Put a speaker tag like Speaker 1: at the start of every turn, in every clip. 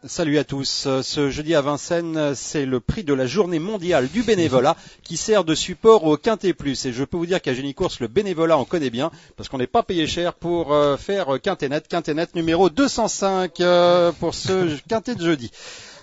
Speaker 1: Salut à tous. Ce jeudi à Vincennes, c'est le prix de la journée mondiale du bénévolat qui sert de support au Quintet Plus. Et je peux vous dire qu'à Génicourse, le bénévolat, on connaît bien parce qu'on n'est pas payé cher pour faire Quintet Net numéro 205 pour ce Quintet de jeudi.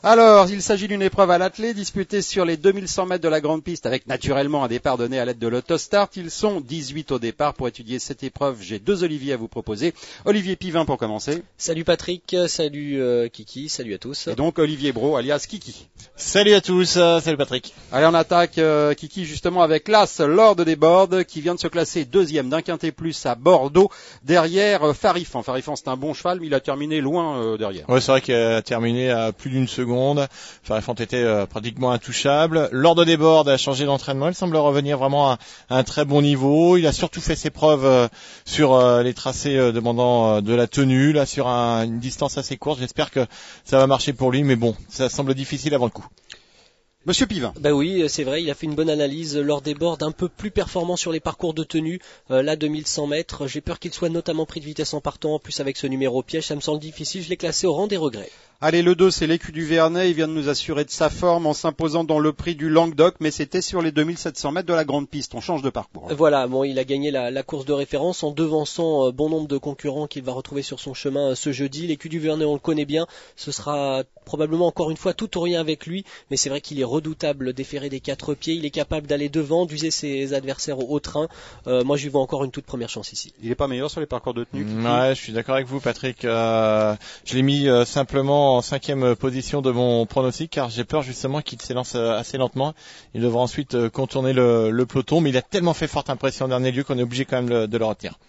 Speaker 1: Alors, il s'agit d'une épreuve à l'attelé disputée sur les 2100 mètres de la grande piste avec naturellement un départ donné à l'aide de l'autostart. Ils sont 18 au départ. Pour étudier cette épreuve, j'ai deux Olivier à vous proposer. Olivier Pivin pour commencer.
Speaker 2: Salut Patrick, salut Kiki, salut à tous.
Speaker 1: Et donc Olivier Bro alias Kiki.
Speaker 3: Salut à tous, salut Patrick.
Speaker 1: Allez, on attaque Kiki justement avec l'As Lord des Bordes qui vient de se classer deuxième d'un Quintet Plus à Bordeaux derrière Farifan. Farifan c'est un bon cheval mais il a terminé loin derrière.
Speaker 3: Ouais, c'est vrai qu'il a terminé à plus d'une seconde. Farifan était pratiquement intouchable. Lord des Bordes a changé d'entraînement, il semble revenir vraiment à un très bon niveau. Il a surtout fait ses preuves sur les tracés demandant de la tenue, là sur une distance assez courte. J'espère que ça va marcher pour lui, mais bon, ça semble difficile avant le coup.
Speaker 1: Monsieur Pivin.
Speaker 2: Bah oui, c'est vrai, il a fait une bonne analyse lors des boards, un peu plus performant sur les parcours de tenue, là 2100 mètres. J'ai peur qu'il soit notamment pris de vitesse en partant, en plus avec ce numéro piège, ça me semble difficile, je l'ai classé au rang des regrets.
Speaker 1: Allez, le 2, c'est l'écu du Vernet. Il vient de nous assurer de sa forme en s'imposant dans le prix du Languedoc, mais c'était sur les 2700 mètres de la grande piste. On change de parcours.
Speaker 2: Voilà, bon, il a gagné la course de référence en devançant bon nombre de concurrents qu'il va retrouver sur son chemin ce jeudi. L'écu du Vernet, on le connaît bien. Ce sera probablement encore une fois tout ou rien avec lui, mais c'est vrai qu'il est redoutable déféré des quatre pieds. Il est capable d'aller devant, d'user ses adversaires au train. Moi, je lui vois encore une toute première chance ici.
Speaker 1: Il est pas meilleur sur les parcours de tenue.
Speaker 3: Ouais, je suis d'accord avec vous, Patrick. Je l'ai mis simplement en cinquième position de mon pronostic car j'ai peur justement qu'il s'élance assez lentement. Il devra ensuite contourner le peloton, mais il a tellement fait forte impression en dernier lieu qu'on est obligé quand même de le retenir.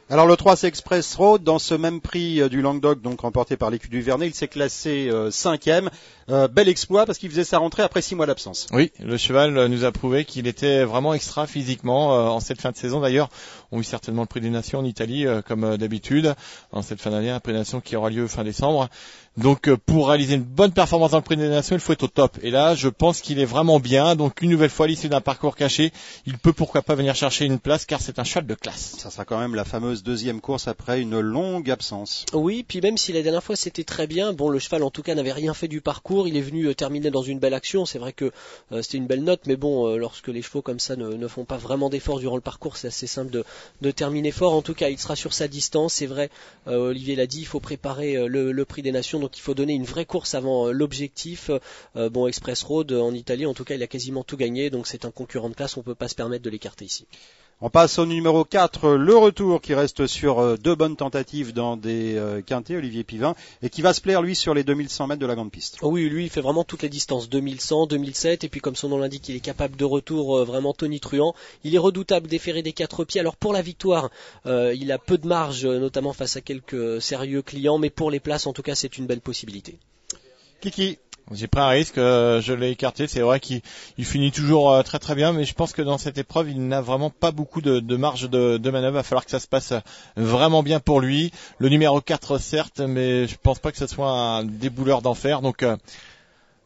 Speaker 1: Alors le 3 c'est Express Road dans ce même prix du Languedoc, donc remporté par l'écu du Vernet. Il s'est classé 5e. Bel exploit parce qu'il faisait sa rentrée après 6 mois d'absence.
Speaker 3: Oui, le cheval nous a prouvé qu'il était vraiment extra physiquement en cette fin de saison. D'ailleurs, on vit certainement le prix des Nations en Italie comme d'habitude en cette fin d'année, un prix des Nations qui aura lieu fin décembre. Donc pour réaliser une bonne performance dans le prix des Nations, il faut être au top. Et là, je pense qu'il est vraiment bien. Donc une nouvelle fois à l'issue d'un parcours caché, il peut pourquoi pas venir chercher une place car c'est un cheval de classe.
Speaker 1: Ça sera quand même la fameuse deuxième course après une longue absence.
Speaker 2: Oui, puis même si la dernière fois c'était très bien, bon le cheval en tout cas n'avait rien fait du parcours, il est venu terminer dans une belle action, c'est vrai que c'était une belle note, mais bon lorsque les chevaux comme ça ne font pas vraiment d'efforts durant le parcours, c'est assez simple de terminer fort. En tout cas il sera sur sa distance, c'est vrai, Olivier l'a dit, il faut préparer le prix des Nations, donc il faut donner une vraie course avant l'objectif. Bon Express Road en Italie en tout cas il a quasiment tout gagné, donc c'est un concurrent de classe, on peut pas se permettre de l'écarter ici.
Speaker 1: On passe au numéro 4, le retour qui reste sur deux bonnes tentatives dans des quintets, Olivier Pivin, et qui va se plaire lui sur les 2100 mètres de la grande piste.
Speaker 2: Oui, lui il fait vraiment toutes les distances, 2100, 2007, et puis comme son nom l'indique, il est capable de retour vraiment tonitruant. Il est redoutable déféré des quatre pieds, alors pour la victoire, il a peu de marge, notamment face à quelques sérieux clients, mais pour les places en tout cas c'est une belle possibilité.
Speaker 1: Kiki.
Speaker 3: J'ai pris un risque, je l'ai écarté, c'est vrai qu'il finit toujours très très bien, mais je pense que dans cette épreuve, il n'a vraiment pas beaucoup de marge de manœuvre, il va falloir que ça se passe vraiment bien pour lui. Le numéro 4 certes, mais je pense pas que ce soit un débouleur d'enfer, donc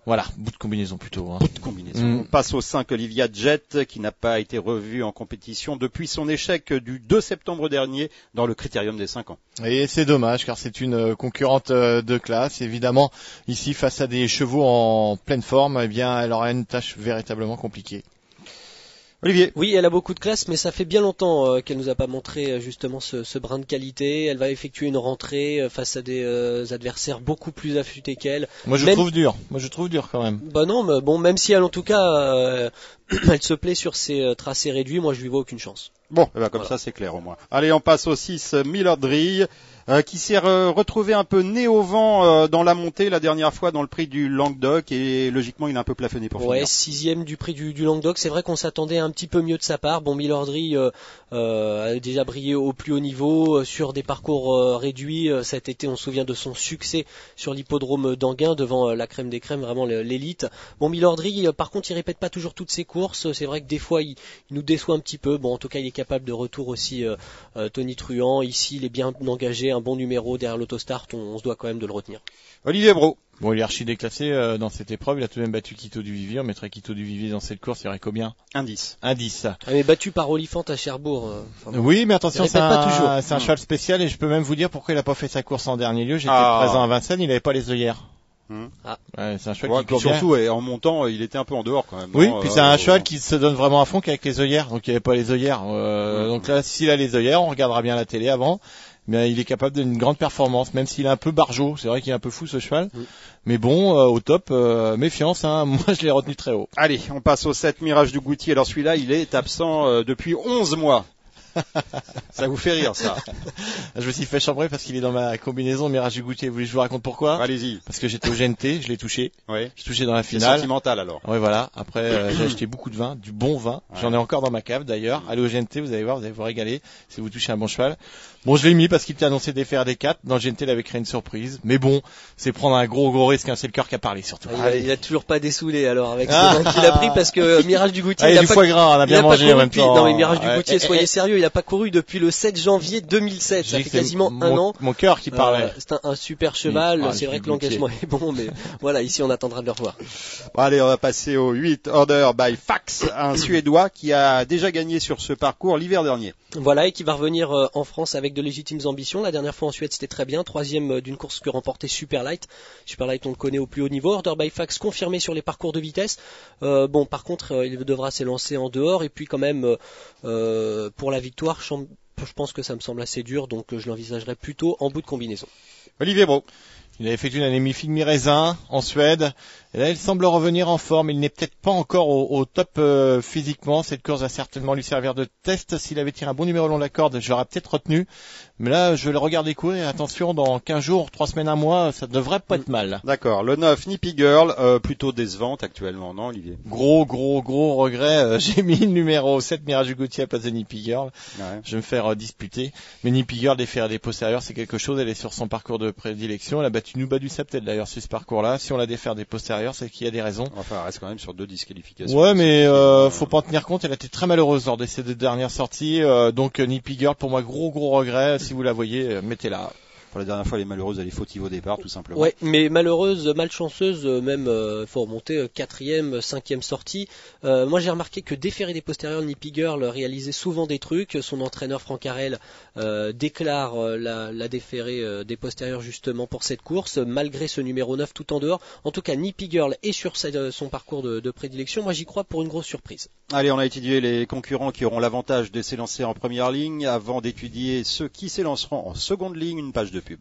Speaker 3: voilà, bout de combinaison plutôt.
Speaker 1: Bout de combinaison. On passe au 5 Olivia Jet qui n'a pas été revu en compétition depuis son échec du 2 septembre dernier dans le Critérium des 5 ans.
Speaker 3: Et c'est dommage car c'est une concurrente de classe. Évidemment, ici face à des chevaux en pleine forme, eh bien, elle aura une tâche véritablement compliquée.
Speaker 1: Olivier.
Speaker 2: Oui, elle a beaucoup de classe, mais ça fait bien longtemps qu'elle nous a pas montré justement ce brin de qualité. Elle va effectuer une rentrée face à des adversaires beaucoup plus affûtés qu'elle.
Speaker 3: Moi, je trouve dur quand même.
Speaker 2: Bah non, mais bon, même si elle en tout cas, elle se plaît sur ses tracés réduits, moi je lui vois aucune chance.
Speaker 1: Bon, eh ben comme ça c'est clair au moins. Allez, on passe au 6 Milordry. Qui s'est retrouvé un peu nez au vent dans la montée la dernière fois dans le prix du Languedoc et logiquement il a un peu plafonné pour finir.
Speaker 2: Ouais, 6e du prix du Languedoc, c'est vrai qu'on s'attendait un petit peu mieux de sa part. Bon, Milordry a déjà brillé au plus haut niveau sur des parcours réduits. Cet été, on se souvient de son succès sur l'hippodrome d'Anguin devant la crème des crèmes, vraiment l'élite. Bon, Milordry, par contre, il répète pas toujours toutes ses courses. C'est vrai que des fois, il nous déçoit un petit peu. Bon, en tout cas, il est capable de retour aussi tonitruant. Ici, il est bien engagé, un bon numéro derrière l'autostart. On se doit quand même de le retenir.
Speaker 1: Olivier Bro.
Speaker 3: Bon, il est archi déclassé dans cette épreuve. Il a tout de même battu Quito du Vivier. On mettrait Quito du Vivier dans cette course. Il y aurait combien ?
Speaker 1: Un 10.
Speaker 3: Un 10.
Speaker 2: Ah, mais battu par Olifant à Cherbourg.
Speaker 3: Oui, mais attention, c'est un
Speaker 2: toujours.
Speaker 3: cheval spécial et je peux même vous dire pourquoi il a pas fait sa course en dernier lieu. J'étais présent à Vincennes, il avait pas les œillères. Ouais, c'est un cheval
Speaker 1: Ouais,
Speaker 3: qui
Speaker 1: puis
Speaker 3: court bien.
Speaker 1: surtout, et en montant, il était un peu en dehors quand même.
Speaker 3: Oui,
Speaker 1: non
Speaker 3: puis c'est un cheval qui se donne vraiment à fond qu'avec les œillères. Donc il n'y avait pas les œillères. Donc là, s'il a les œillères, on regardera bien la télé avant. Mais il est capable d'une grande performance, même s'il est un peu barjot. C'est vrai qu'il est un peu fou ce cheval. Mais bon, au top, méfiance. Moi, je l'ai retenu très haut.
Speaker 1: Allez, on passe au 7 Mirage du Goutier. Alors celui-là, il est absent depuis 11 mois. Ça vous fait rire, ça?
Speaker 3: Je me suis fait chambrer parce qu'il est dans ma combinaison Mirage du Goutier. Vous voulez que je vous raconte pourquoi?
Speaker 1: Allez-y.
Speaker 3: Parce que j'étais au GNT, je l'ai touché.
Speaker 1: Oui.
Speaker 3: Je touché dans la
Speaker 1: C'est
Speaker 3: finale.
Speaker 1: sentimental alors.
Speaker 3: Ouais, voilà. Après, j'ai acheté beaucoup de vin, du bon vin.
Speaker 1: Ouais.
Speaker 3: J'en ai encore dans ma cave d'ailleurs. Allez au GNT, vous allez voir, vous allez vous régaler si vous touchez un bon cheval. Bon, je l'ai mis parce qu'il était annoncé des FR4. Dans le GNT, il avait créé une surprise. Mais bon, c'est prendre un gros risque. C'est le cœur qui a parlé surtout.
Speaker 2: Il a toujours pas dessoulé alors avec ce vin qu'il a pris parce que Mirage du Goutier.
Speaker 3: Il a du foie gras, on a bien mangé en même temps.
Speaker 2: Non mais Mirage du Goutier, soyez sérieux, il a pas couru depuis le 7 janvier 2007. Ça fait quasiment un an.
Speaker 3: Mon cœur qui parlait.
Speaker 2: C'est un super cheval. C'est vrai que l'engagement est bon, mais voilà, ici on attendra de le revoir.
Speaker 1: Bon, allez, on va passer au 8 Order by Fax, un Suédois qui a déjà gagné sur ce parcours l'hiver dernier.
Speaker 2: Voilà, et qui va revenir en France avec de légitimes ambitions. La dernière fois en Suède, c'était très bien. Troisième d'une course que remportait Superlight. Superlight, on le connaît au plus haut niveau. Order by Fax confirmé sur les parcours de vitesse. Bon, par contre, il devra s'élancer en dehors. Et puis quand même, pour la victoire, je pense que ça me semble assez dur. Donc je l'envisagerai plutôt en bout de combinaison.
Speaker 1: Olivier Brault.
Speaker 3: Il a effectué une année mi-figue mi-raisin en Suède. Et là, il semble revenir en forme. Il n'est peut-être pas encore au top physiquement. Cette course va certainement lui servir de test. S'il avait tiré un bon numéro long de la corde, je l'aurais peut-être retenu. Mais là, je vais le regarder courir. Et attention, dans 15 jours, 3 semaines, un mois, ça devrait pas être mal.
Speaker 1: D'accord. Le 9, Nippy Girl, plutôt décevante actuellement, non, Olivier?
Speaker 3: Gros regret. J'ai mis le numéro 7 Mirage du Gauthier à place de Nippy Girl.
Speaker 1: Ouais.
Speaker 3: Je vais me faire disputer. Mais Nippy Girl, défaire des postérieurs, c'est quelque chose. Elle est sur son parcours de prédilection. Elle a battu Nouba du Septel d'ailleurs sur ce parcours-là. Si on la défaire des postérieurs, c'est qu'il y a des raisons.
Speaker 1: Enfin, elle reste quand même sur 2 disqualifications.
Speaker 3: Ouais, mais faut pas en tenir compte. Elle a été très malheureuse lors de ses 2 dernières sorties. Donc Nippy Girl, pour moi, gros regret. Si vous la voyez, mettez-la.
Speaker 1: Pour la dernière fois, elle est malheureuse, elle est fautive au départ, tout simplement.
Speaker 2: Ouais, mais malheureuse, malchanceuse, même faut remonter 4e, 5e sortie. Moi, j'ai remarqué que déférer des postérieurs, Nippy Girl réalisait souvent des trucs. Son entraîneur Franck Harel déclare la déférée des postérieurs justement pour cette course, malgré ce numéro 9 tout en dehors. En tout cas, Nippy Girl est sur son parcours de prédilection. Moi, j'y crois pour une grosse surprise.
Speaker 1: Allez, on a étudié les concurrents qui auront l'avantage de s'élancer en première ligne avant d'étudier ceux qui s'élanceront en seconde ligne. Une page de pub.